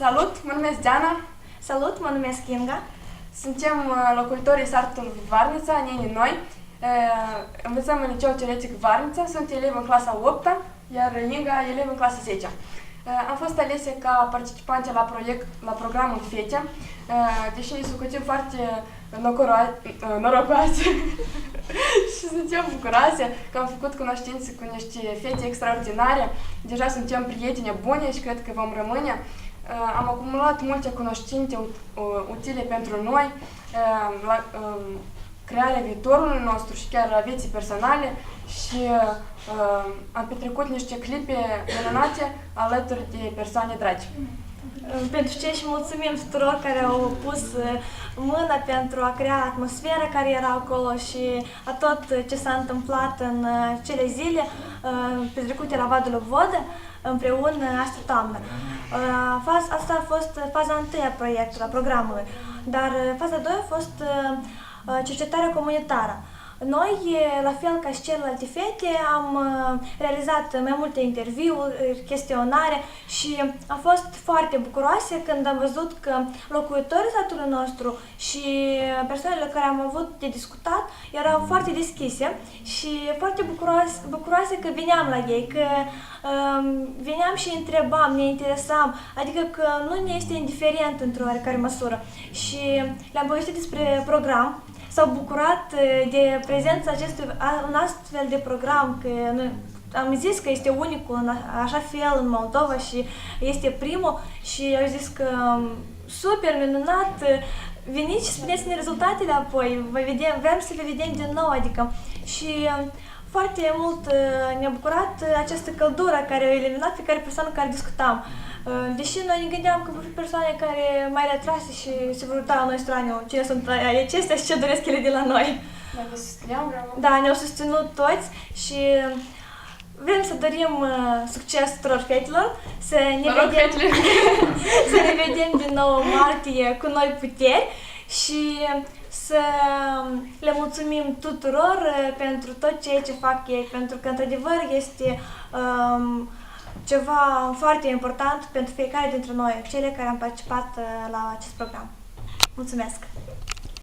Salut, mă numesc Diana. Salut, mă numesc Inga. Suntem locuitorii satului Varnița, Neni Noi. Învățăm în Liceul Teoretic Varnița, sunt elev în clasa 8-a, iar Inga elev în clasa 10-a. Am fost alese ca participante la programul FETE, deși ne sucotim foarte norocoase și suntem bucuroase că am făcut cunoștințe cu niște fete extraordinare. Deja suntem prieteni buni și cred că vom rămâne. Am acumulat multe cunoștințe utile pentru noi, la crearea viitorului nostru și chiar a vieții personale și am petrecut niște clipe minunate alături de persoane dragi. Pentru ce și mulțumim tuturor care au pus mâna pentru a crea atmosfera care era acolo și a tot ce s-a întâmplat în cele zile petrecute la Vadul Vodă împreună astă toamnă. Asta a fost faza 1 a proiectului, a programului, dar faza 2 a fost cercetarea comunitară. Noi, la fel ca și celelalte fete, am realizat mai multe interviuri, chestionare și am fost foarte bucuroase când am văzut că locuitorii satului nostru și persoanele care am avut de discutat erau foarte deschise și foarte bucuroase că veneam la ei, că veneam și întrebam, ne interesam, adică că nu ne este indiferent într-o oarecare măsură. Și le-am povestit despre program. S-au bucurat de prezența un astfel de program, că noi am zis că este unicul în așa fel în Moldova și este primul și au zis că super, minunat, veniți și spuneți-ne rezultatele apoi, vrem să vă vedem din nou, adică și foarte mult ne-a bucurat această căldură care a eliminat fiecare persoană care discutam. Deși noi ne gândeam că vor fi persoane care mai retrase și se vor uita la noi straniu cine sunt acestea și ce doresc ele de la noi. Da, ne-au susținut toți și vrem să dorim succes tuturor fetelor, să ne vedem din nou în martie cu noi puteri și să le mulțumim tuturor pentru tot ceea ce fac ei, pentru că într-adevăr este ceva foarte important pentru fiecare dintre noi, cele care am participat la acest program. Mulțumesc!